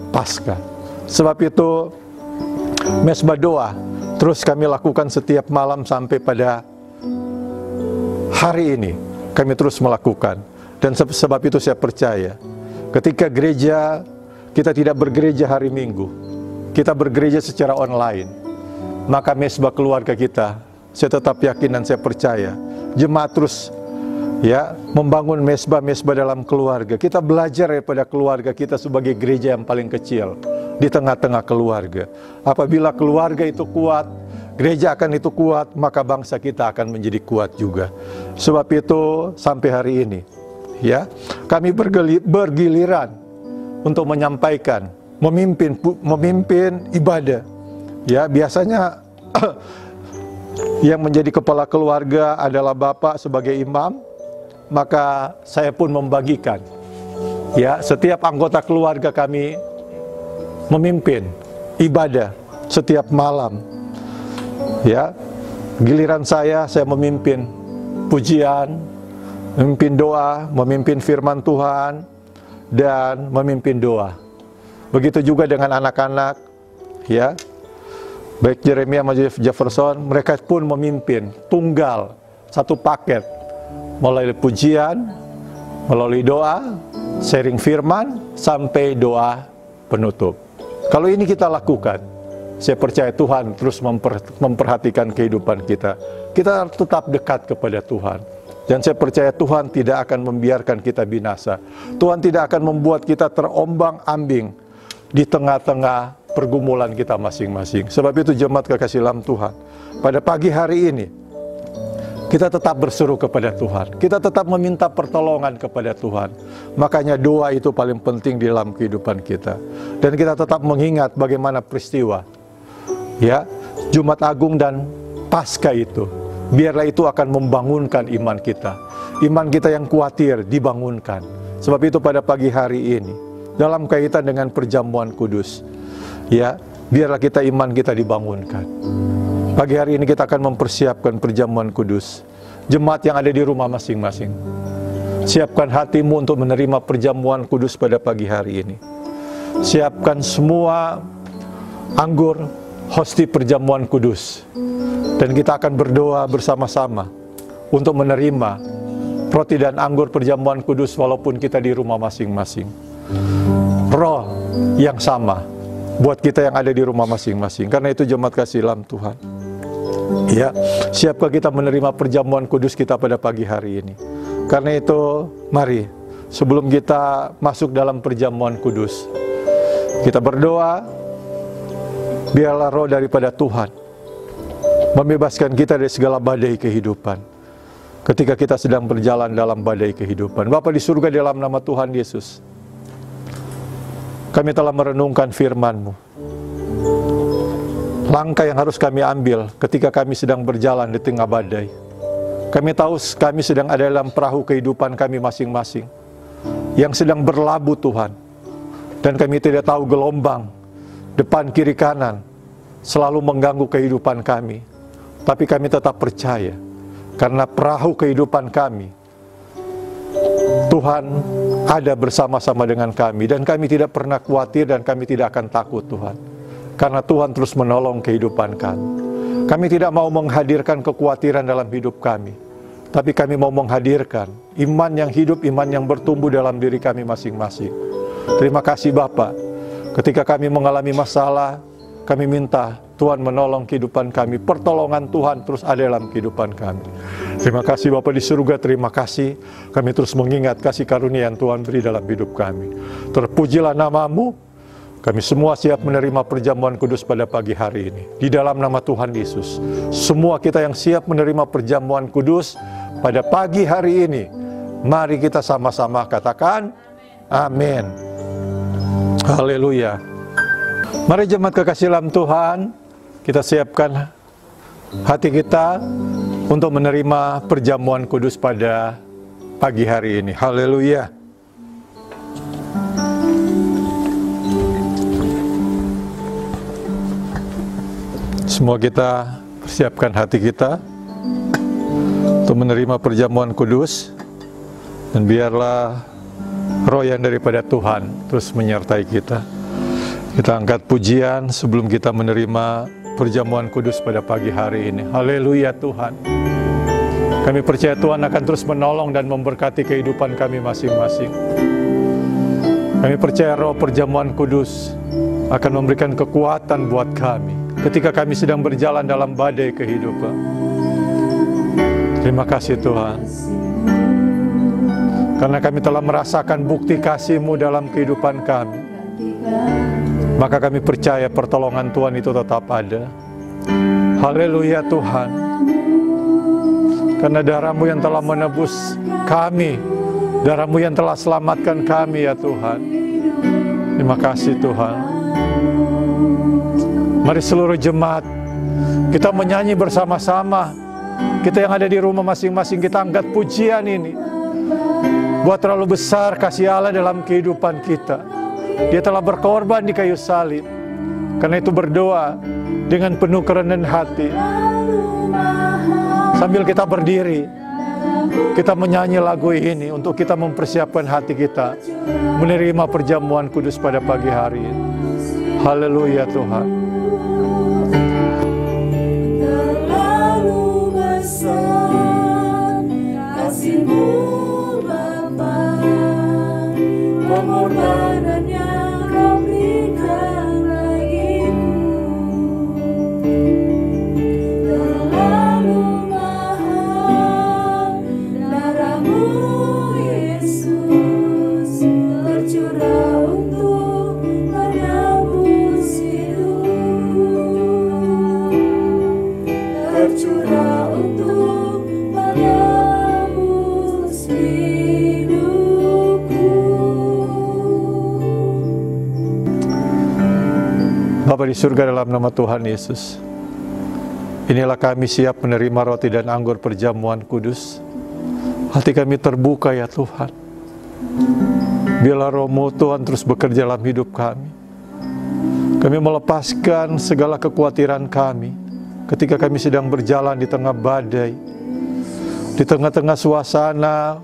Paskah. Sebab itu mesbah doa terus kami lakukan setiap malam sampai pada hari ini kami terus melakukan. Dan sebab itu saya percaya ketika gereja kita tidak bergereja hari Minggu, kita bergereja secara online, maka mesbah keluarga kita, saya tetap yakin dan saya percaya jemaat terus membangun mesbah-mesbah dalam keluarga. Kita belajar daripada keluarga kita sebagai gereja yang paling kecil di tengah-tengah keluarga. Apabila keluarga itu kuat, gereja akan itu kuat, maka bangsa kita akan menjadi kuat juga. Sebab itu sampai hari ini, kami bergiliran untuk menyampaikan, memimpin ibadah. Biasanya yang menjadi kepala keluarga adalah bapak sebagai imam. Maka saya pun membagikan, setiap anggota keluarga kami memimpin ibadah setiap malam. Giliran saya memimpin pujian, memimpin doa, memimpin firman Tuhan, dan memimpin doa. Begitu juga dengan anak-anak, baik Jeremia maupun Jefferson, mereka pun memimpin tunggal satu paket. Melalui pujian, melalui doa, sharing firman, sampai doa penutup. Kalau ini kita lakukan, saya percaya Tuhan terus memperhatikan kehidupan kita. Kita tetap dekat kepada Tuhan. Dan saya percaya Tuhan tidak akan membiarkan kita binasa. Tuhan tidak akan membuat kita terombang-ambing di tengah-tengah pergumulan kita masing-masing. Sebab itu jemaat kekasih dalam Tuhan, pada pagi hari ini, kita tetap berseru kepada Tuhan. Kita tetap meminta pertolongan kepada Tuhan. Makanya doa itu paling penting di dalam kehidupan kita. Dan kita tetap mengingat bagaimana peristiwa Jumat Agung dan Paskah itu. Biarlah itu akan membangunkan iman kita. Iman kita yang khawatir dibangunkan. Sebab itu pada pagi hari ini, dalam kaitan dengan perjamuan kudus, biarlah iman kita dibangunkan. Pagi hari ini kita akan mempersiapkan perjamuan kudus. jemaat yang ada di rumah masing-masing. Siapkan hatimu untuk menerima perjamuan kudus pada pagi hari ini. Siapkan semua anggur hosti perjamuan kudus. Dan kita akan berdoa bersama-sama untuk menerima roti dan anggur perjamuan kudus walaupun kita di rumah masing-masing. Roh yang sama buat kita yang ada di rumah masing-masing. Karena itu jemaat kasih dalam Tuhan. Ya, siapkah kita menerima perjamuan kudus kita pada pagi hari ini? Karena itu, mari sebelum kita masuk dalam perjamuan kudus, kita berdoa, biarlah roh daripada Tuhan membebaskan kita dari segala badai kehidupan. Ketika kita sedang berjalan dalam badai kehidupan. Bapa di surga, dalam nama Tuhan Yesus, kami telah merenungkan firman-Mu. Langkah yang harus kami ambil ketika kami sedang berjalan di tengah badai. Kami tahu kami sedang ada dalam perahu kehidupan kami masing-masing yang sedang berlabuh Tuhan. Dan kami tidak tahu gelombang depan, kiri, kanan selalu mengganggu kehidupan kami. Tapi kami tetap percaya karena perahu kehidupan kami, Tuhan ada bersama-sama dengan kami. Dan kami tidak pernah khawatir dan kami tidak akan takut Tuhan. Karena Tuhan terus menolong kehidupan kami. Kami tidak mau menghadirkan kekhawatiran dalam hidup kami. Tapi kami mau menghadirkan iman yang hidup, iman yang bertumbuh dalam diri kami masing-masing. Terima kasih Bapa. Ketika kami mengalami masalah, kami minta Tuhan menolong kehidupan kami. Pertolongan Tuhan terus ada dalam kehidupan kami. Terima kasih Bapa di surga, terima kasih. Kami terus mengingat kasih karunia yang Tuhan beri dalam hidup kami. Terpujilah nama-Mu. Kami semua siap menerima perjamuan kudus pada pagi hari ini. Di dalam nama Tuhan Yesus. Semua kita yang siap menerima perjamuan kudus pada pagi hari ini, mari kita sama-sama katakan, amin. Haleluya. Mari jemaat kekasih dalam Tuhan, kita siapkan hati kita untuk menerima perjamuan kudus pada pagi hari ini. Haleluya. Semua kita persiapkan hati kita untuk menerima perjamuan kudus. Dan biarlah roh yang daripada Tuhan terus menyertai kita. Kita angkat pujian sebelum kita menerima perjamuan kudus pada pagi hari ini. Haleluya Tuhan. Kami percaya Tuhan akan terus menolong dan memberkati kehidupan kami masing-masing. Kami percaya roh perjamuan kudus akan memberikan kekuatan buat kami ketika kami sedang berjalan dalam badai kehidupan. Terima kasih Tuhan. Karena kami telah merasakan bukti kasih-Mu dalam kehidupan kami. Maka kami percaya pertolongan Tuhan itu tetap ada. Haleluya Tuhan. Karena darah-Mu yang telah menebus kami. Darah-Mu yang telah selamatkan kami ya Tuhan. Terima kasih Tuhan. Mari seluruh jemaat, kita menyanyi bersama-sama. Kita yang ada di rumah masing-masing, kita angkat pujian ini. Buat terlalu besar kasih Allah dalam kehidupan kita. Dia telah berkorban di kayu salib. Karena itu berdoa dengan penuh kerendahan hati. Sambil kita berdiri, kita menyanyi lagu ini untuk kita mempersiapkan hati kita menerima perjamuan kudus pada pagi hari ini. Haleluya Tuhan. Kasih-Mu Bapa, pengorbanan yang Kau berikan bagiku terlalu mahal. Darah-Mu Yesus tercurah untuk menebus hidup, tercurah untuk menebus hidupku. Bapa di surga, dalam nama Tuhan Yesus, inilah kami siap menerima roti dan anggur perjamuan kudus. Hati kami terbuka ya Tuhan. Biarlah Roh-Mu Tuhan terus bekerja dalam hidup kami. Kami melepaskan segala kekhawatiran kami ketika kami sedang berjalan di tengah badai. Di tengah-tengah suasana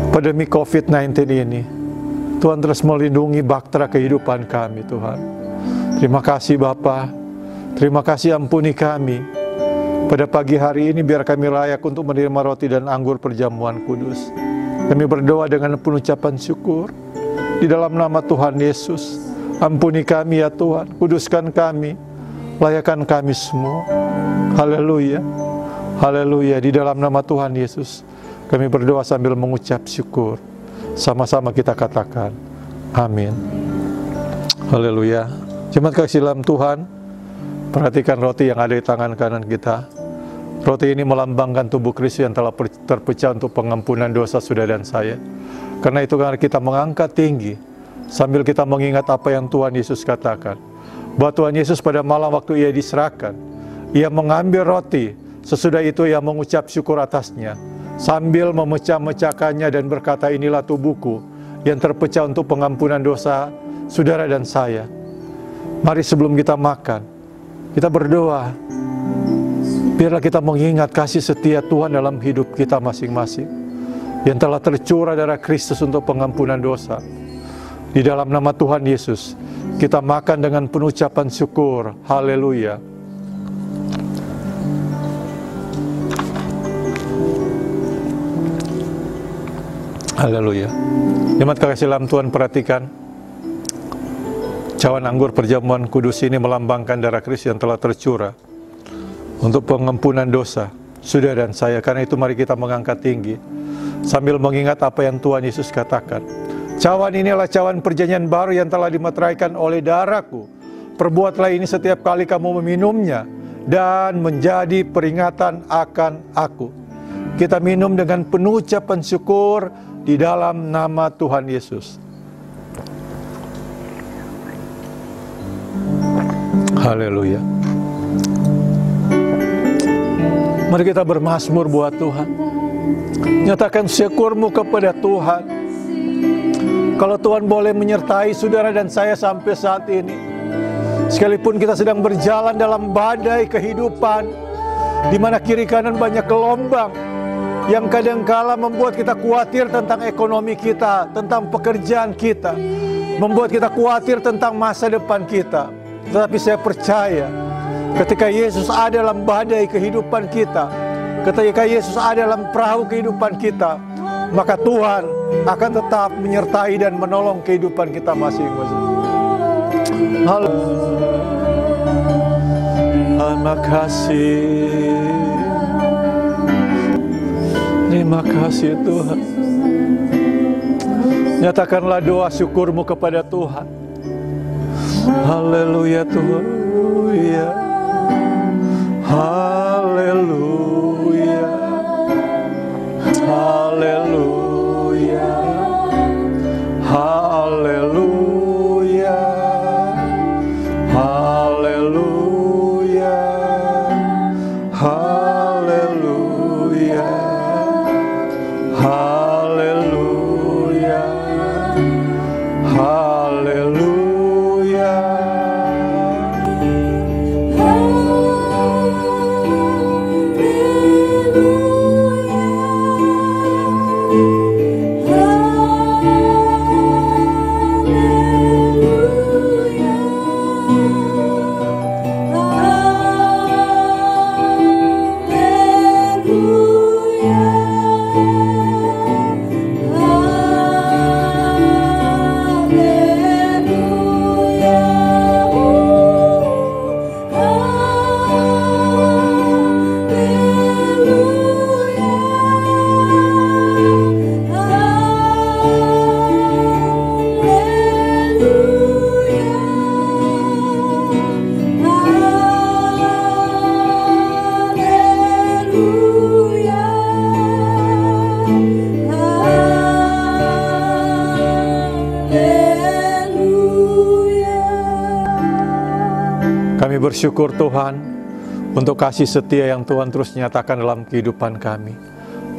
pandemi COVID-19 ini, Tuhan terus melindungi bahtera kehidupan kami, Tuhan. Terima kasih Bapa. Terima kasih, ampuni kami. Pada pagi hari ini biar kami layak untuk menerima roti dan anggur perjamuan kudus. Kami berdoa dengan penuh ucapan syukur. Di dalam nama Tuhan Yesus, ampuni kami ya Tuhan. Kuduskan kami. Layakan kami semua. Haleluya. Haleluya. Di dalam nama Tuhan Yesus, kami berdoa sambil mengucap syukur. Sama-sama kita katakan, amin. Haleluya. Jemaat kasih dalam Tuhan, perhatikan roti yang ada di tangan kanan kita. Roti ini melambangkan tubuh Kristus yang telah terpecah untuk pengampunan dosa saudara dan saya. Karena itu kita mengangkat tinggi, sambil kita mengingat apa yang Tuhan Yesus katakan. Bahwa Tuhan Yesus pada malam waktu Ia diserahkan, Ia mengambil roti, sesudah itu Ia mengucap syukur atasnya, sambil memecah-mecahkannya dan berkata, inilah tubuhku yang terpecah untuk pengampunan dosa saudara dan saya. Mari sebelum kita makan, kita berdoa, biarlah kita mengingat kasih setia Tuhan dalam hidup kita masing-masing, yang telah tercurah darah Kristus untuk pengampunan dosa. Di dalam nama Tuhan Yesus, kita makan dengan penuh ucapan syukur. Haleluya. Haleluya. Jemaat kasih dalam Tuhan, perhatikan. Cawan anggur perjamuan kudus ini melambangkan darah Kristus yang telah tercurah untuk pengampunan dosa saudara dan saya. Karena itu mari kita mengangkat tinggi sambil mengingat apa yang Tuhan Yesus katakan. Cawan inilah cawan perjanjian baru yang telah dimeteraikan oleh darahku. Perbuatlah ini setiap kali kamu meminumnya dan menjadi peringatan akan aku. Kita minum dengan penuh ucapan syukur di dalam nama Tuhan Yesus. Haleluya. Mari kita bermazmur buat Tuhan. Nyatakan syukurmu kepada Tuhan. Kalau Tuhan boleh menyertai saudara dan saya sampai saat ini, sekalipun kita sedang berjalan dalam badai kehidupan, di mana kiri kanan banyak gelombang yang kadangkala membuat kita khawatir tentang ekonomi kita, tentang pekerjaan kita, membuat kita khawatir tentang masa depan kita. Tetapi saya percaya, ketika Yesus ada dalam badai kehidupan kita, ketika Yesus ada dalam perahu kehidupan kita, maka Tuhan akan tetap menyertai dan menolong kehidupan kita masing-masing. Terima kasih. Terima kasih Tuhan. Nyatakanlah doa syukurmu kepada Tuhan. Haleluya Tuhan. Haleluya. Haleluya. Haleluya. Haleluya. Haleluya. Haleluya. Haleluya. Kami bersyukur Tuhan untuk kasih setia yang Tuhan terus nyatakan dalam kehidupan kami.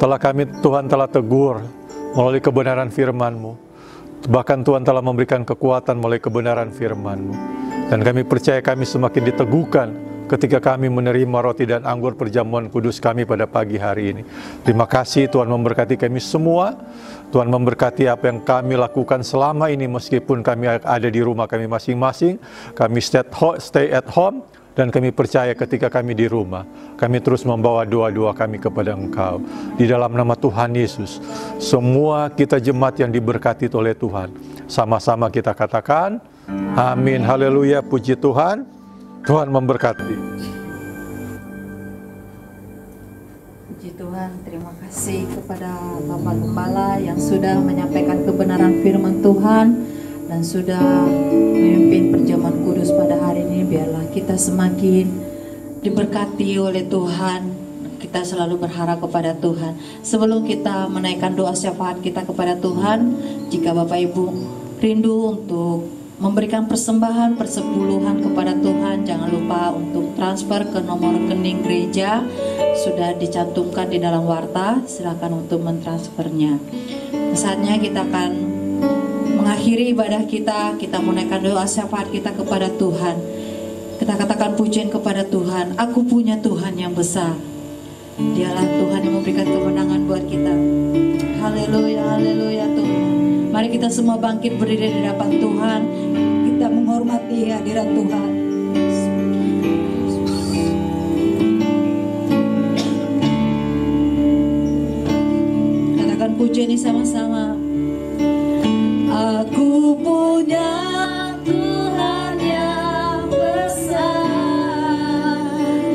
Tuhan telah tegur melalui kebenaran firman-Mu. Bahkan Tuhan telah memberikan kekuatan melalui kebenaran firman-Mu. Dan kami percaya kami semakin diteguhkan ketika kami menerima roti dan anggur perjamuan kudus kami pada pagi hari ini. Terima kasih Tuhan memberkati kami semua. Tuhan memberkati apa yang kami lakukan selama ini meskipun kami ada di rumah kami masing-masing. Kami stay at home. Dan kami percaya ketika kami di rumah, kami terus membawa doa-doa kami kepada Engkau. Di dalam nama Tuhan Yesus, semua kita jemaat yang diberkati oleh Tuhan, sama-sama kita katakan, amin, haleluya, puji Tuhan, Tuhan memberkati. Puji Tuhan, terima kasih kepada Bapak Gembala yang sudah menyampaikan kebenaran firman Tuhan dan sudah memimpin perjamuan kudus pada hari ini. Biarlah kita semakin diberkati oleh Tuhan. Kita selalu berharap kepada Tuhan. Sebelum kita menaikkan doa syafaat kita kepada Tuhan, jika Bapak Ibu rindu untuk memberikan persembahan persepuluhan kepada Tuhan, jangan lupa untuk transfer ke nomor rekening gereja, sudah dicantumkan di dalam warta. Silakan untuk mentransfernya. Saatnya kita akan mengakhiri ibadah kita menaikkan doa syafaat kita kepada Tuhan. Kita katakan pujian kepada Tuhan. Aku punya Tuhan yang besar. Dialah Tuhan yang memberikan kemenangan buat kita. Haleluya, haleluya Tuhan. Mari kita semua bangkit berdiri di hadapan Tuhan. Kita menghormati hadirat Tuhan. Katakan pujian ini sama-sama. Aku punya Tuhan yang besar,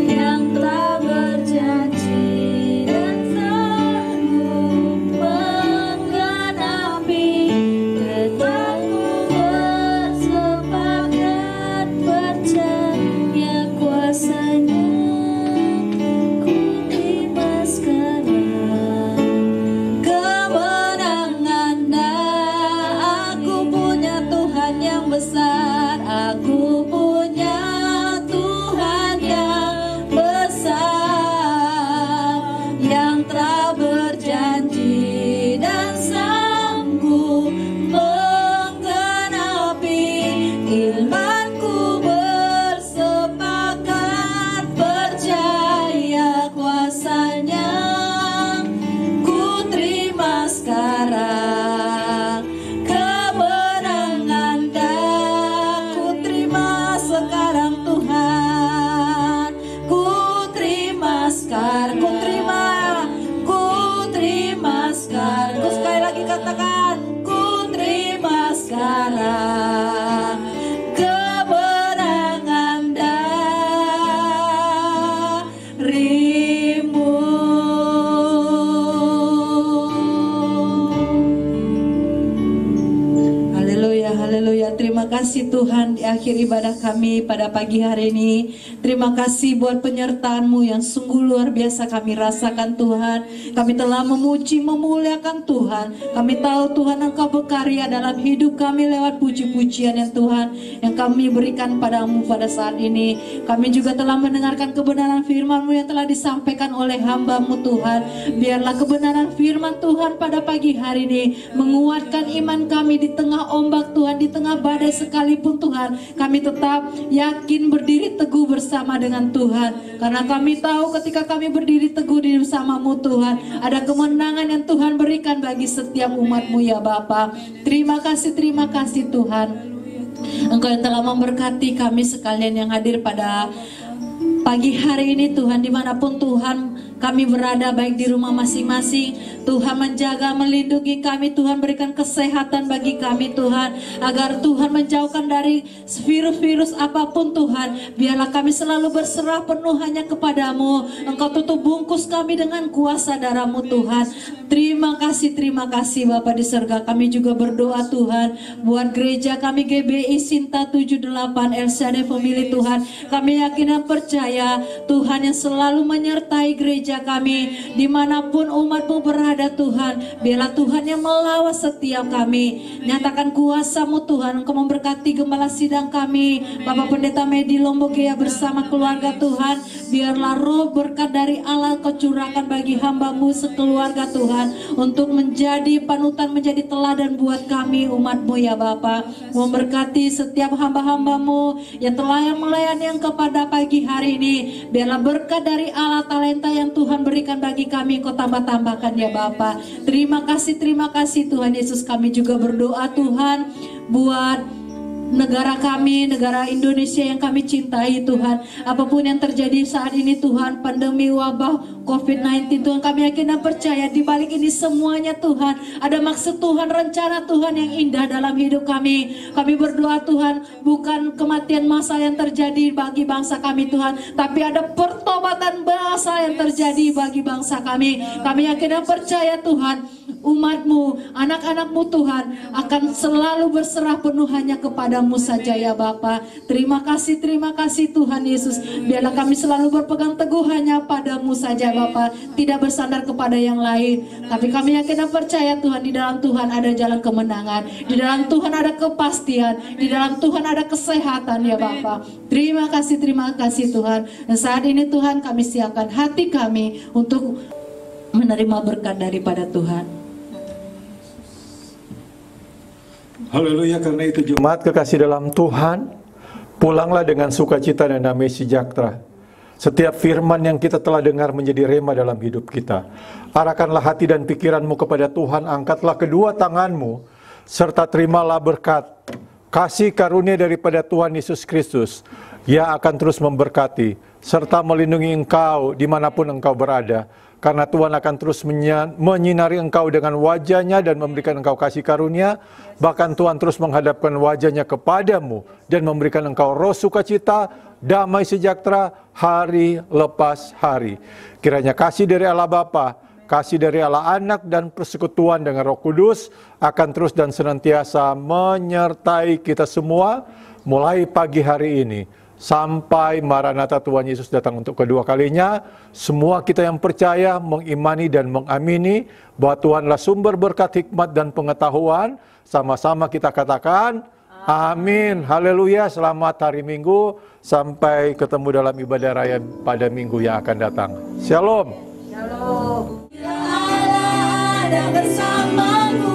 yang telah berjanji dan sanggup menggenapi kataku bersepakat percaya kuasanya. Ku terima sekarang kemenangan. Aku punya Tuhan yang besar. Aku punya Tuhan yang besar, yang telah berjanji dan sanggup menggenapi imanku, bersepakat percaya kuasanya. Ku terima sekarang kemenangan, ku terima sekarang Tuhan. Ku terima sekarang, ku terima sekarang. Ku sekali lagi katakan, ku terima sekarang kemenangan darimu. Haleluya, haleluya. Terima kasih Tuhan di akhir ibadah kami pada pagi hari ini. Terima kasih buat penyertaan-Mu yang sungguh luar biasa kami rasakan Tuhan. Kami telah memuji, memuliakan Tuhan. Kami tahu Tuhan Engkau berkarya dalam hidup kami lewat puji-pujian yang Tuhan yang kami berikan padamu pada saat ini. Kami juga telah mendengarkan kebenaran firman-Mu yang telah disampaikan oleh hamba-Mu Tuhan. Biarlah kebenaran firman Tuhan pada pagi hari ini menguatkan iman kami di tengah ombak Tuhan, di tengah badai sekalipun Tuhan. Kami tetap yakin berdiri teguh bersama dengan Tuhan. Karena kami tahu ketika kami berdiri teguh bersama-Mu Tuhan, ada kemenangan yang Tuhan berikan bagi setiap umat-Mu ya Bapa. Terima kasih Tuhan. Engkau yang telah memberkati kami sekalian yang hadir pada pagi hari ini Tuhan, dimanapun Tuhan kami berada, baik di rumah masing-masing. Tuhan menjaga, melindungi kami. Tuhan berikan kesehatan bagi kami Tuhan, agar Tuhan menjauhkan dari virus-virus apapun Tuhan. Biarlah kami selalu berserah penuh hanya kepadamu. Engkau tutup bungkus kami dengan kuasa darah-Mu Tuhan. Terima kasih Bapa di surga. Kami juga berdoa Tuhan buat gereja kami GBI Sinta 78 El Shaddai Family Tuhan. Kami yakin dan percaya Tuhan yang selalu menyertai gereja kami dimanapun umat-Mu berada Tuhan. Biarlah Tuhan yang melawat setiap kami. Nyatakan kuasa-Mu Tuhan. Engkau memberkati gembala sidang kami, Bapak Pendeta Medi Lombokea bersama keluarga Tuhan. biarlah roh berkat dari Allah Kau curahkan bagi hamba-Mu sekeluarga Tuhan, untuk menjadi panutan, menjadi teladan buat kami umat-Mu ya Bapa. Memberkati setiap hamba-hamba-Mu yang telah melayani Engkau pada pagi hari ini. Biarlah berkat dari Allah, talenta yang Tuhan berikan bagi kami Kau tambah-tambahkan ya Bapa. Terima kasih Tuhan Yesus. Kami juga berdoa Tuhan buat negara kami, negara Indonesia yang kami cintai Tuhan. Apapun yang terjadi saat ini Tuhan, pandemi wabah COVID-19 Tuhan, kami yakin dan percaya di balik ini semuanya Tuhan ada maksud Tuhan, rencana Tuhan yang indah dalam hidup kami. Kami berdoa Tuhan, bukan kematian massal yang terjadi bagi bangsa kami Tuhan, tapi ada pertobatan massal yang terjadi bagi bangsa kami. Kami yakin dan percaya Tuhan, umat-Mu, anak-anak-Mu Tuhan akan selalu berserah penuh hanya kepada-Mu saja ya Bapa. Terima kasih Tuhan Yesus. Biarlah kami selalu berpegang teguh hanya pada-Mu saja Bapa, tidak bersandar kepada yang lain. Tapi kami yakin dan percaya Tuhan, di dalam Tuhan ada jalan kemenangan, di dalam Tuhan ada kepastian, di dalam Tuhan ada kesehatan ya Bapa. Terima kasih Tuhan. Dan saat ini Tuhan, kami siapkan hati kami untuk menerima berkat daripada Tuhan. Haleluya. Karena itu jemaat kekasih dalam Tuhan, pulanglah dengan sukacita dan damai sejahtera. Setiap firman yang kita telah dengar menjadi rema dalam hidup kita. Arahkanlah hati dan pikiranmu kepada Tuhan, angkatlah kedua tanganmu, serta terimalah berkat, kasih karunia daripada Tuhan Yesus Kristus. Ia akan terus memberkati, serta melindungi engkau dimanapun engkau berada. Karena Tuhan akan terus menyinari engkau dengan wajah-Nya dan memberikan engkau kasih karunia. Bahkan Tuhan terus menghadapkan wajah-Nya kepadamu dan memberikan engkau roh sukacita, damai sejahtera hari lepas hari. Kiranya kasih dari Allah Bapa, kasih dari Allah Anak, dan persekutuan dengan Roh Kudus akan terus dan senantiasa menyertai kita semua mulai pagi hari ini sampai Maranatha Tuhan Yesus datang untuk kedua kalinya. Semua kita yang percaya, mengimani dan mengamini bahwa Tuhanlah sumber berkat, hikmat dan pengetahuan. Sama-sama kita katakan amin. Haleluya. Selamat hari Minggu. Sampai ketemu dalam ibadah raya pada minggu yang akan datang. Shalom. Shalom. Allah ada bersamaku.